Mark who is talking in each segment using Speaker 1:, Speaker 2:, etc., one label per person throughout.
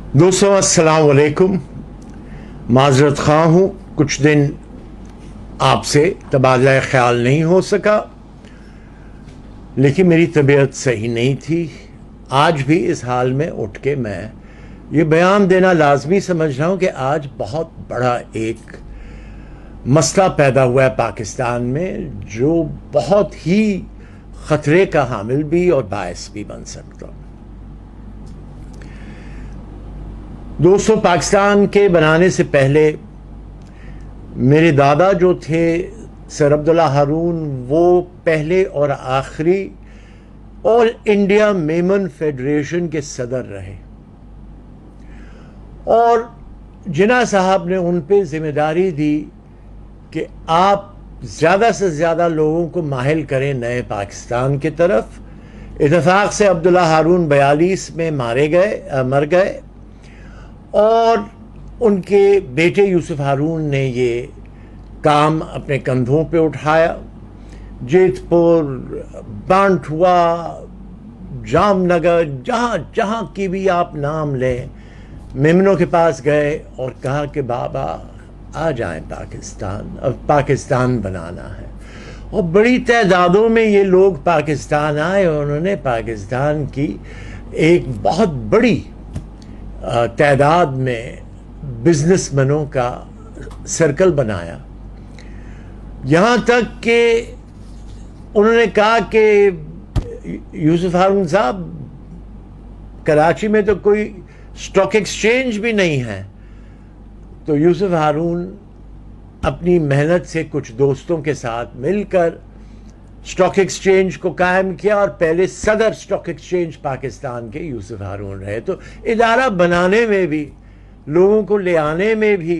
Speaker 1: दोस्तों अस्सलाम वालेकुम। माजरत ख़्वाह हूँ, कुछ दिन आपसे तबादला ख्याल नहीं हो सका, लेकिन मेरी तबीयत सही नहीं थी। आज भी इस हाल में उठ के मैं ये बयान देना लाजमी समझ रहा हूँ कि आज बहुत बड़ा एक मसला पैदा हुआ है पाकिस्तान में, जो बहुत ही ख़तरे का हामिल भी और बायस भी बन सकता। दोस्तों, पाकिस्तान के बनाने से पहले मेरे दादा जो थे सर अब्दुल्ला हारून, वो पहले और आखिरी ऑल इंडिया मेमन फेडरेशन के सदर रहे और जिन्ना साहब ने उन पे जिम्मेदारी दी कि आप ज़्यादा से ज़्यादा लोगों को माहिल करें नए पाकिस्तान की तरफ। इत्तेफाक से अब्दुल्ला हारून 42 में मर गए और उनके बेटे यूसुफ हारून ने ये काम अपने कंधों पे उठाया। जेतपुर, बांटुआ, जामनगर, जहाँ जहाँ की भी आप नाम लें, मेमनों के पास गए और कहा कि बाबा आ जाएं पाकिस्तान, अब पाकिस्तान बनाना है। और बड़ी तादादों में ये लोग पाकिस्तान आए और उन्होंने पाकिस्तान की एक बहुत बड़ी तादाद में बिजनेसमैनों का सर्कल बनाया। यहाँ तक कि उन्होंने कहा कि यूसुफ हारून साहब, कराची में तो कोई स्टॉक एक्सचेंज भी नहीं है। तो यूसुफ हारून अपनी मेहनत से कुछ दोस्तों के साथ मिलकर स्टॉक एक्सचेंज को कायम किया और पहले सदर स्टॉक एक्सचेंज पाकिस्तान के यूसुफ हारून रहे। तो इदारा बनाने में भी, लोगों को ले आने में भी,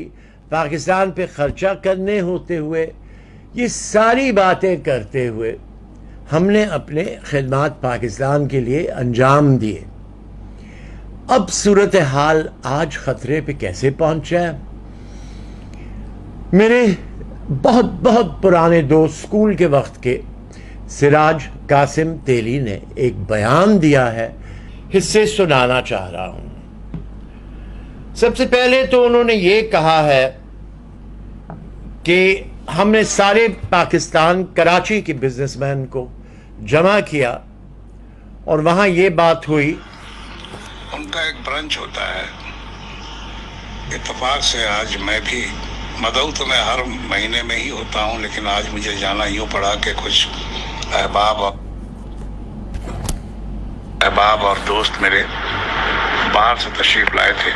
Speaker 1: पाकिस्तान पे खर्चा करने होते हुए, ये सारी बातें करते हुए हमने अपने खिदमात पाकिस्तान के लिए अंजाम दिए। अब सूरत हाल आज खतरे पे कैसे पहुंचा है? मेरे बहुत बहुत पुराने दोस्त, स्कूल के वक्त के सिराज कासिम तेली ने एक बयान दिया है, हिस्से सुनाना चाह रहा हूं। सबसे पहले तो उन्होंने ये कहा है कि हमने सारे पाकिस्तान, कराची के बिजनेसमैन को जमा किया और वहां ये बात हुई।
Speaker 2: उनका एक ब्रंच होता है, इत्तेफाक से आज मैं भी, मदऊ तो मैं हर महीने में ही होता हूं, लेकिन आज मुझे जाना यूं पड़ा कि कुछ अहबाब और दोस्त मेरे बाहर से तशरीफ लाए थे।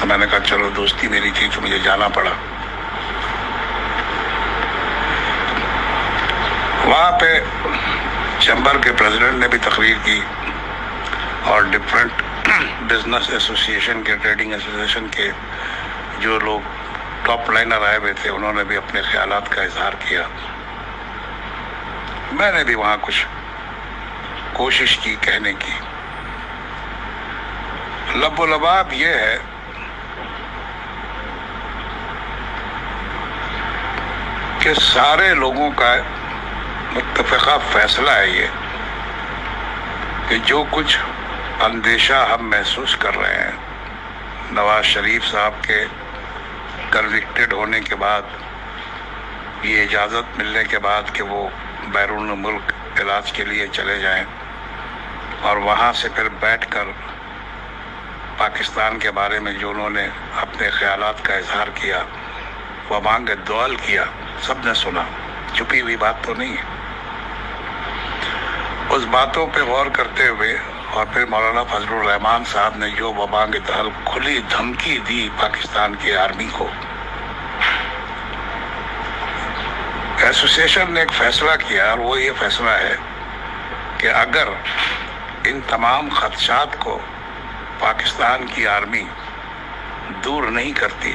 Speaker 2: तो मैंने कहा चलो, दोस्ती मेरी थी तो मुझे जाना पड़ा। वहाँ पे चैम्बर के प्रेसिडेंट ने भी तकरीर की और डिफरेंट बिजनेस एसोसिएशन के, ट्रेडिंग एसोसिएशन के जो लोग टॉप लाइनर आए हुए थे, उन्होंने भी अपने ख्यालात का इजहार किया। मैंने भी वहाँ कुछ कोशिश की कहने की। लबोलबाब ये है कि सारे लोगों का मुत्तफ़िक़ा फैसला है ये कि जो कुछ अंदेशा हम महसूस कर रहे हैं नवाज शरीफ साहब के कन्विक्टेड होने के बाद, ये इजाज़त मिलने के बाद कि वो बैरून मुल्क इलाज के लिए चले जाएं और वहाँ से फिर बैठकर पाकिस्तान के बारे में जो उन्होंने अपने ख्यालात का इजहार किया, वबांग दुआल किया, सब ने सुना, छुपी हुई बात तो नहीं है। उस बातों पे गौर करते हुए और फिर मौलाना फजलुर रहमान साहब ने जो वबांग दुआल खुली धमकी दी पाकिस्तान की आर्मी को, एसोसिएशन ने एक फैसला किया और वो ये फैसला है कि अगर इन तमाम खदशात को पाकिस्तान की आर्मी दूर नहीं करती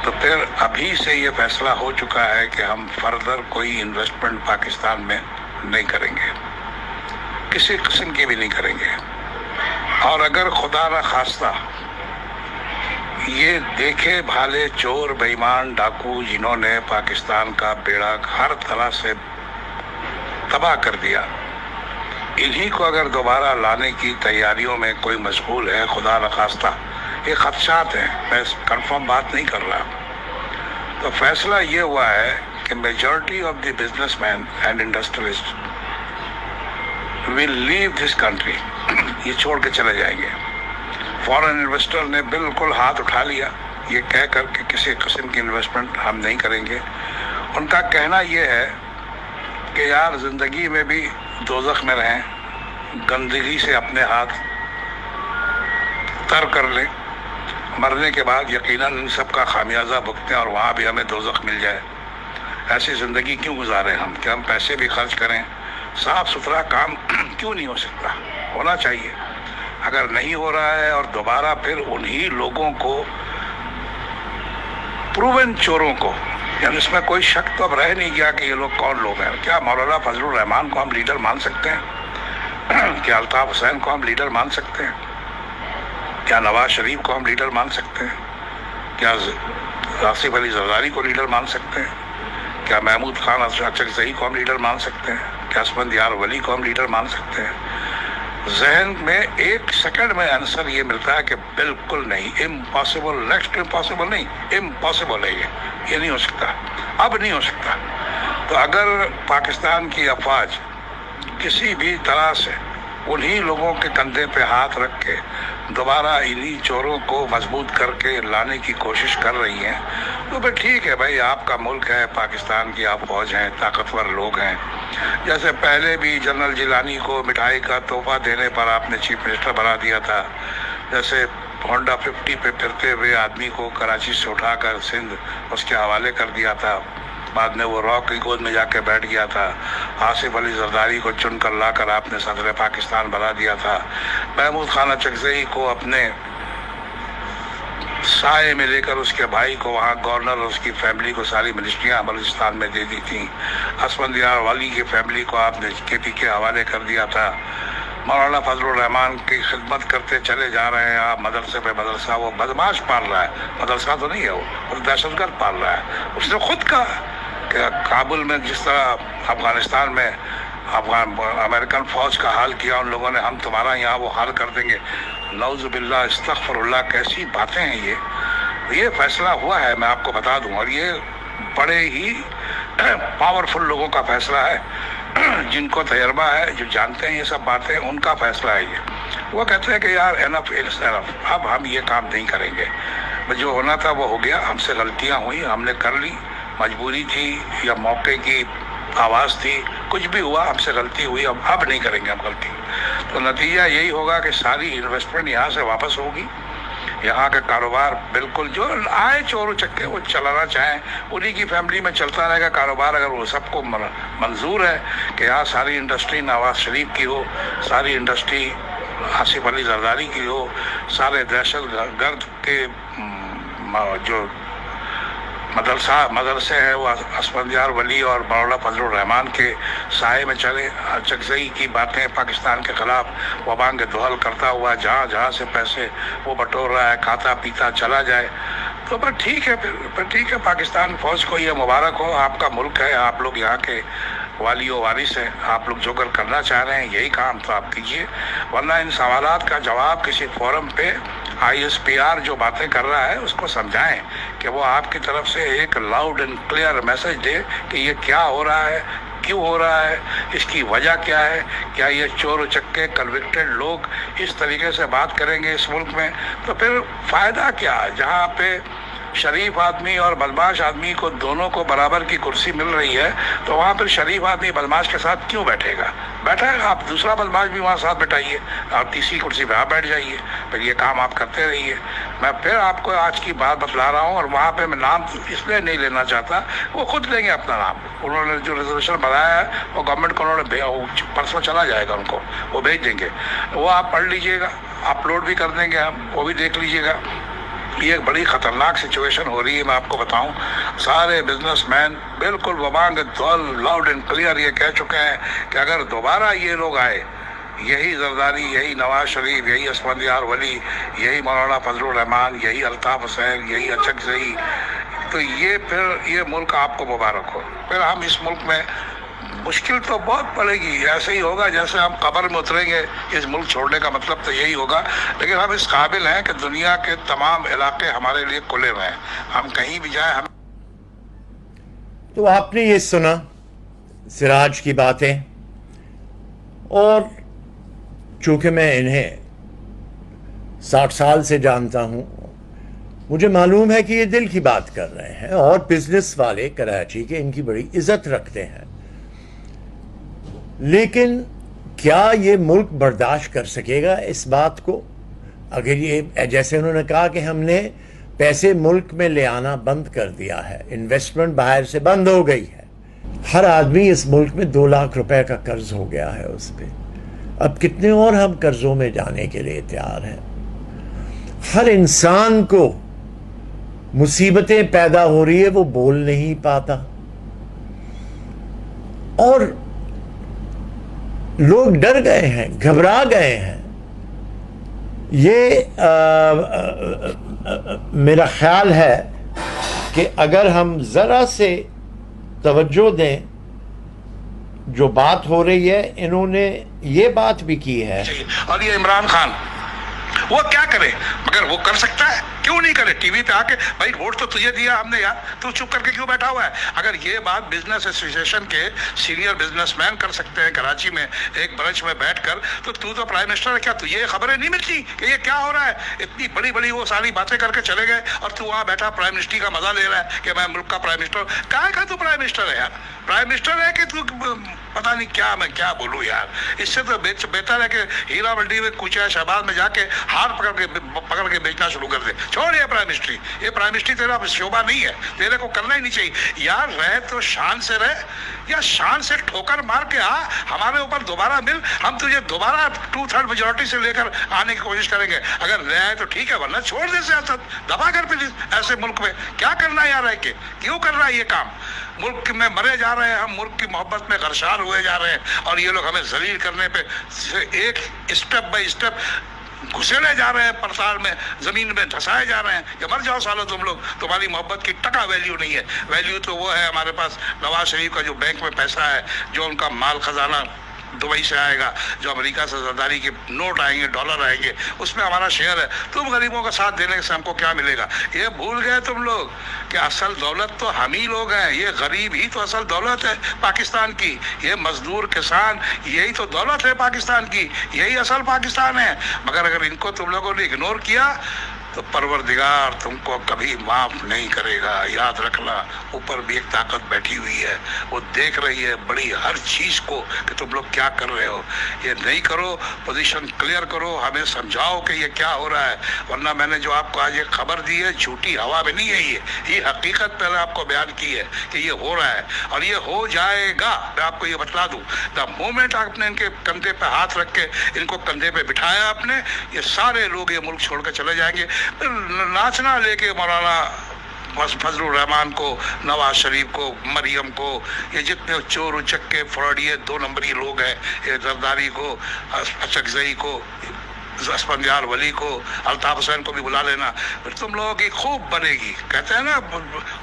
Speaker 2: तो फिर अभी से ये फैसला हो चुका है कि हम फर्दर कोई इन्वेस्टमेंट पाकिस्तान में नहीं करेंगे, किसी किस्म की भी नहीं करेंगे। और अगर खुदा न खास्ता ये देखे भाले चोर, बेईमान, डाकू जिन्होंने पाकिस्तान का बेड़ा हर तरह से तबाह कर दिया, इन्हीं को अगर दोबारा लाने की तैयारियों में कोई मशगूल है, खुदा न खास्ता یہ خدشات ہیں، میں کنفرم بات نہیں کر رہا. تو فیصلہ یہ ہوا ہے کہ majority of the businessman and industrialist will leave this country. یہ چھوڑ کے چلے جائیں گے. فورن انویسٹر نے بالکل ہاتھ اٹھا لیا یہ کہہ کر کہ کسی قسم کی انویسٹمنٹ ہم نہیں کریں گے. ان کا کہنا یہ ہے کہ یار زندگی میں بھی دوزخ میں رہیں، گندگی سے اپنے ہاتھ تر کر لیں، مرنے کے بعد یقیناً ان سب کا خامیازہ بھگتیں اور وہاں بھی ہمیں دوزخ مل جائے. ایسی زندگی کیوں گزاریں ہم کہ ہم پیسے بھی خرچ کریں؟ صاف ستھرا کام کیوں نہیں ہو سکتا؟ ہونا چاہیے. اگر نہیں ہو رہا ہے اور دوبارہ پھر انہی لوگوں کو، پروون چوروں کو، یعنی اس میں کوئی شک تو اب رہ نہیں گیا کہ یہ لوگ کون لوگ ہیں. کیا مولانا فضل الرحمان کو ہم لیڈر مان سکتے ہیں؟ کیا الطاف حسین کو ہم لیڈر مان سکتے ہیں؟ کیا نواز شریف کو ہم لیڈر مان سکتے ہیں؟ کیا آصف علی زرداری کو لیڈر مان سکتے ہیں؟ کیا محمود خان اچکزئی کو ہم لیڈر مان سکتے ہیں؟ کیا اسفندیار ولی کو ہم لیڈر مان سکتے ہیں؟ ذہن میں ایک سیکنڈ میں آنسر یہ ملتا ہے کہ بالکل نہیں، امپاسبل، نیکسٹ امپاسبل نہیں، امپاسبل ہے یہ نہیں ہو سکتا، اب نہیں ہو سکتا. تو اگر پاکستان کی افواج کسی بھی طرح سے انہی لوگوں کے کندھے پہ ہاتھ رکھ کے دوبارہ انہی چوروں کو مضبوط کر کے لانے کی کوشش کر رہی ہیں، تو پھر ٹھیک ہے بھائی، آپ کا ملک ہے پاکستان کی، آپ فوج ہیں، طاقتور لوگ ہیں. جیسے پہلے بھی جنرل جیلانی کو مٹھائی کا تحفہ دینے پر آپ نے چیف منسٹر بنا دیا تھا، جیسے ہونڈا 50 پہ پھرتے ہوئے آدمی کو کراچی سے اٹھا کر سندھ اس کے حوالے کر دیا تھا، بعد میں وہ راک کی گود میں جا کے بیٹھ گیا تھا. آصف علی زرداری کو چن کر لا کر آپ نے صدر پاکستان بنا دیا تھا. محمود خان اچکزئی کو اپنے سائے میں لے کر اس کے بھائی کو وہاں گورنر اور اس کی فیملی کو ساری منسٹریاں بلوچستان میں دے دی تھیں. اسفندیار والی کی فیملی کو آپ نے KP کے حوالے کر دیا تھا. مولانا فضل الرحمان کی خدمت کرتے چلے جا رہے ہیں آپ مدرسے پہ مدرسہ. وہ بدماش پال رہا ہے، مدرسہ تو نہیں ہے، وہ دہشت گرد پال رہا ہے. اس نے خود کہا کہ کابل میں جس طرح افغانستان میں امریکن فوج کا حال کیا ان لوگوں نے، ہم تمہارا یہاں وہ حال کر دیں گے. نعوذ باللہ، استغفر اللہ، کیسی باتیں ہیں یہ فیصلہ ہوا ہے، میں آپ کو بتا دوں. اور یہ بڑے ہی پاورفل لوگوں کا فیصلہ ہے، جن کو تجربہ ہے، جو جانتے ہیں یہ سب باتیں، ان کا فیصلہ ہے یہ. وہ کہتے ہیں کہ یار انف از انف، اب ہم یہ کام نہیں کریں گے. جو ہونا تھا وہ ہو گیا، ہم سے غلطیاں ہوئی، ہم نے کر لی، مجبوری تھی یا موقع کی آواز تھی، کچھ بھی ہوا، ہم سے غلطی ہوئی، اب نہیں کریں گے ہم غلطی. تو نتیجہ یہی ہوگا کہ ساری انویسٹمنٹ یہاں سے واپس ہوگی. یہاں کا کاروبار بالکل جو آئے چور چکے وہ چلانا چاہیں انہی کی فیملی میں چلتا رہے گا کاروبار. اگر وہ سب کو منظور ہے کہ یہاں ساری انڈسٹری نواز شریف کی ہو، ساری انڈسٹری آصف علی زرداری کی ہو، سارے دہشت گرد کے جو مدرسے ہیں وہ اسفندیار ولی اور مولانا فضل الرحمان کے سائے میں چلے. اچکزئی کی باتیں پاکستان کے خلاف وہ بانگ دہل کرتا ہوا جہاں سے پیسے وہ بٹور رہا ہے، کھاتا پیتا چلا جائے. تو پھر ٹھیک ہے، پھر ٹھیک ہے، پاکستان فوج کو یہ مبارک ہو، آپ کا ملک ہے، آپ لوگ یہاں کے والی و وارث ہیں، آپ لوگ جو کرنا چاہ رہے ہیں یہی کام تو آپ کیجئے. ورنہ ان سوالات کا جواب کسی فورم پہ ISPR جو باتیں کر رہا ہے اس کو سمجھائیں کہ وہ آپ کی طرف سے ایک لاؤڈ اینڈ کلیئر میسج دے کہ یہ کیا ہو رہا ہے، کیوں ہو رہا ہے، اس کی وجہ کیا ہے. کیا یہ چور چکے کنوکٹڈ لوگ اس طریقے سے بات کریں گے اس ملک میں تو پھر فائدہ کیا ہے؟ جہاں پہ شریف آدمی اور بدماش آدمی کو دونوں کو برابر کی کرسی مل رہی ہے تو وہاں پھر شریف آدمی بدماش کے ساتھ کیوں بیٹھے گا؟ بیٹھا ہے آپ دوسرا بدماش بھی وہاں ساتھ بیٹھائیے اور تیسری کرسی پہ آپ بیٹھ جائیے، پھر یہ کام آپ کرتے رہیے. میں پھر آپ کو آج کی بات بتلا رہا ہوں اور وہاں پہ میں نام اس لیے نہیں لینا چاہتا، وہ خود لیں گے اپنا نام. انہوں نے جو ریزولوشن بنایا ہے وہ گورنمنٹ کو انہوں نے پرسوں چلا جائے گا، ان کو وہ بھیج دیں گے، وہ آپ پڑھ لیجئے گا، اپلوڈ بھی کر دیں گے ہم، وہ بھی دیکھ لیجئے گا. یہ ایک بڑی خطرناک سچویشن ہو رہی ہے. میں آپ کو بتاؤں سارے بزنس مین بالکل وبانگ لاؤڈ اینڈ کلیئر یہ کہہ چکے ہیں کہ اگر دوبارہ یہ لوگ آئے، یہی زرداری، یہی نواز شریف، یہی اسفندیار ولی، یہی مولانا فضل الرحمان، یہی الطاف حسین، یہی اچکزئی، تو یہ پھر یہ ملک آپ کو مبارک ہو. پھر ہم اس ملک میں मुश्किल तो बहुत पड़ेगी, ऐसे ही होगा जैसे हम कब्र में उतरेंगे। इस मुल्क छोड़ने का मतलब तो यही होगा, लेकिन हम इस काबिल हैं कि दुनिया के तमाम इलाके हमारे लिए खुले हुए हैं, हम कहीं भी जाएं। हम
Speaker 1: तो आपने ये सुना सिराज की बातें, और चूंकि मैं इन्हें 60 साल से जानता हूं, मुझे मालूम है कि ये दिल की बात कर रहे हैं, और बिजनेस वाले कराची के इनकी बड़ी इज्जत रखते हैं। लेकिन क्या ये मुल्क बर्दाश्त कर सकेगा इस बात को? अगर ये, जैसे उन्होंने कहा कि हमने पैसे मुल्क में ले आना बंद कर दिया है, इन्वेस्टमेंट बाहर से बंद हो गई है, हर आदमी इस मुल्क में 2 लाख रुपए का कर्ज हो गया है उस पे, अब कितने और हम कर्जों में जाने के लिए तैयार हैं? हर इंसान को मुसीबतें पैदा हो रही है, वो बोल नहीं पाता, और लोग डर गए हैं, घबरा गए हैं। ये मेरा ख्याल है कि अगर हम जरा से तवज्जो दें, जो बात हो रही है, इन्होंने ये बात भी की है।
Speaker 2: और ये इमरान खान वो क्या करे, मगर वो कर सकता है, क्यों नहीं करे? टीवी पे आके, भाई वोट तो तुझे दिया हमने यार, तू चुप करके क्यों बैठा हुआ है? अगर ये बात बिजनेस एसोसिएशन के सीनियर बिजनेसमैन कर सकते हैं कराची में एक ब्रंच में बैठकर, तो तू तो प्राइम मिनिस्टर है, क्या तुझे खबरें नहीं मिलती कि ये क्या हो रहा है? इतनी बड़ी बड़ी वो सारी बातें करके चले गए, और तू वहां बैठा प्राइम मिनिस्ट्री का मजा ले रहा है कि मैं मुल्क का प्राइम मिनिस्टर। कहाँ का तू प्राइम मिनिस्टर है यार? प्राइम मिनिस्टर है कि तू पता नहीं क्या, मैं क्या बोलूं यार। इससे तो बेहतर है कि हीरा मंडी में कुचा शहबाज में जाके हार पकड़ के बेचना शुरू कर दे। छोड़ ये प्राइम मिनिस्ट्री, ये प्राइम मिनिस्ट्री तेरा शोभा नहीं है, तेरे को करना ही नहीं चाहिए यार। रहे तो शान से रहे, या शान से ठोकर मार के आ, हमारे ऊपर दोबारा मिल, हम तुझे दोबारा 2/3 मेजोरिटी से लेकर आने की कोशिश करेंगे। अगर ले आए तो ठीक है, वरना छोड़ दे सियासत, दबा कर फिर ऐसे मुल्क में क्या करना है यार? रह के क्यों कर रहा है ये काम? मुल्क में मरे जा रहे हैं हम, मुल्क की मोहब्बत में गरशार हुए जा रहे हैं, और ये लोग हमें जलील करने पे एक स्टेप बाय स्टेप घुसेड़े जा रहे हैं, पड़ताल में जमीन में धसाए जा रहे हैं। कि मर जाओ सालो तुम लोग, तुम्हारी मोहब्बत की टका वैल्यू नहीं है। वैल्यू तो वो है हमारे पास नवाज शरीफ का जो बैंक में पैसा है, जो उनका माल खजाना दुबई से आएगा, जो अमेरिका से ज़रदारी के नोट आएंगे, डॉलर आएंगे, उसमें हमारा शेयर है। तुम गरीबों का साथ देने से हमको क्या मिलेगा? ये भूल गए तुम लोग कि असल दौलत तो हम ही लोग हैं। ये गरीब ही तो असल दौलत है पाकिस्तान की, ये मजदूर किसान, यही तो दौलत है पाकिस्तान की, यही असल पाकिस्तान है। मगर अगर इनको तुम लोगों ने इग्नोर किया तो परवरदिगार तुमको कभी माफ नहीं करेगा। याद रखना, ऊपर भी एक ताकत बैठी हुई है, वो देख रही है बड़ी हर चीज को कि तुम लोग क्या कर रहे हो। ये नहीं करो, पोजीशन क्लियर करो, हमें समझाओ कि ये क्या हो रहा है। वरना मैंने जो आपको आज एक खबर दी है, झूठी हवा में नहीं है, ये हकीकत पहले आपको बयान की है कि ये हो रहा है और ये हो जाएगा। मैं आपको ये बतला दूं, द मोमेंट आपने इनके कंधे पे हाथ रख के इनको कंधे पे बिठाया आपने, ये सारे लोग ये मुल्क छोड़ कर चले जाएंगे। नाचना लेके मौलाना फजलुर रहमान को, नवाज शरीफ को, मरियम को, ये जितने चोर उचक्के फ्रॉडिये 2 नंबरी लोग हैं, ये जरदारी को, अचकजई को, अस्पंजाल वली को, अल्ताफ हुसैन को भी बुला लेना, फिर तुम लोगों की खूब बनेगी। कहते हैं ना,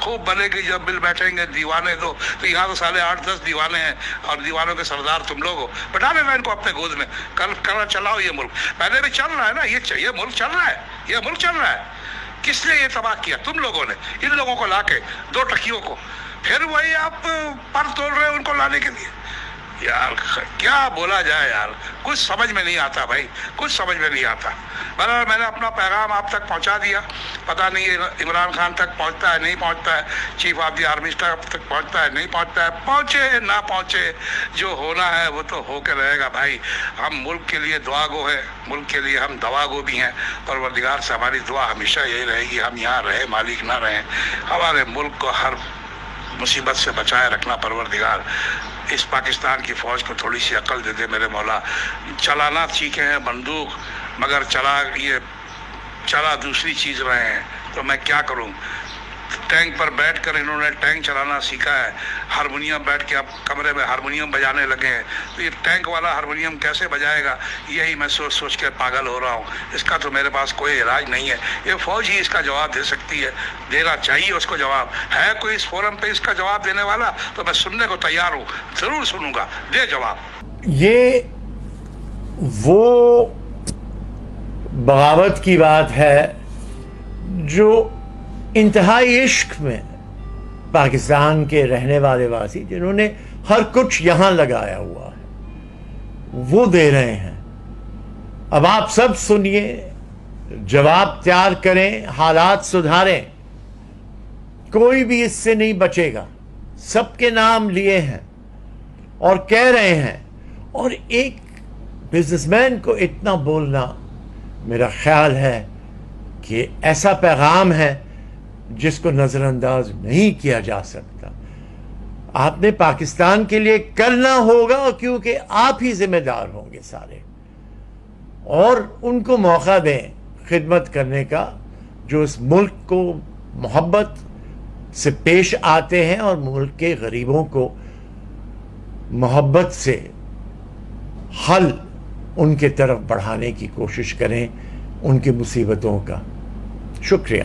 Speaker 2: खूब बनेगी जब मिल बैठेंगे दीवाने। तो यहाँ तो साले 8-10 दीवाने हैं, और दीवानों के सरदार तुम लोग हो। बैठा लेना इनको अपने गोद में, कल चलाओ ये मुल्क। पहले भी चल रहा है ना, ये मुल्क चल रहा है, ये मुल्क चल रहा है। किसने ये तबाह किया? तुम लोगों ने। इन लोगों को लाके 2 टकियों को, फिर वही आप पर तोड़ रहे हो उनको लाने के लिए। यार क्या बोला जाए यार, कुछ समझ में नहीं आता भाई, कुछ समझ में नहीं आता। बहरहाल मैंने अपना पैगाम आप तक पहुंचा दिया। पता नहीं इमरान खान तक पहुंचता है नहीं पहुंचता है, chief of the army staff तक पहुंचता है नहीं पहुंचता है। पहुंचे ना पहुंचे, जो होना है वो तो होकर रहेगा भाई। हम मुल्क के लिए दुआ गो है, मुल्क के लिए हम दवा गो भी हैं। परवरदिगार से हमारी दुआ हमेशा यही रहेगी, हम यहाँ रहे मालिक ना रहें, हमारे मुल्क को हर मुसीबत से बचाए रखना परवरदिगार। इस पाकिस्तान की फौज को थोड़ी सी अकल दे दे मेरे मौला। चलाना सीखे हैं बंदूक, मगर चला दूसरी चीज रहे हैं, तो मैं क्या करूं? टैंक पर बैठकर इन्होंने टैंक चलाना सीखा है, हारमोनियम बैठ के अब कमरे में हारमोनियम बजाने लगे हैं, तो ये टैंक वाला हारमोनियम कैसे बजाएगा, यही मैं सोच सोच के पागल हो रहा हूँ। इसका तो मेरे पास कोई इलाज नहीं है, ये फौज ही इसका जवाब दे सकती है, देना चाहिए उसको जवाब। है कोई इस फोरम पे इसका जवाब देने वाला तो मैं सुनने को तैयार हूँ, जरूर सुनूंगा, दे जवाब।
Speaker 1: ये वो बगावत की बात है जो इंतहाई इश्क में पाकिस्तान के रहने वाले वासी, जिन्होंने हर कुछ यहां लगाया हुआ है, वो दे रहे हैं। अब आप सब सुनिए, जवाब तैयार करें, हालात सुधारें, कोई भी इससे नहीं बचेगा। सबके नाम लिए हैं और कह रहे हैं, और एक बिजनेसमैन को इतना बोलना मेरा ख्याल है कि ऐसा पैगाम है जिसको नजरअंदाज नहीं किया जा सकता। आपने पाकिस्तान के लिए करना होगा, क्योंकि आप ही जिम्मेदार होंगे सारे, और उनको मौका दें खिदमत करने का, जो इस मुल्क को मोहब्बत से पेश आते हैं और मुल्क के गरीबों को मोहब्बत से हल उनके तरफ बढ़ाने की कोशिश करें, उनकी मुसीबतों का। शुक्रिया।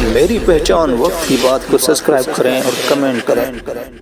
Speaker 3: मेरी पहचान वक्त की बात को सब्सक्राइब करें और कमेंट करें।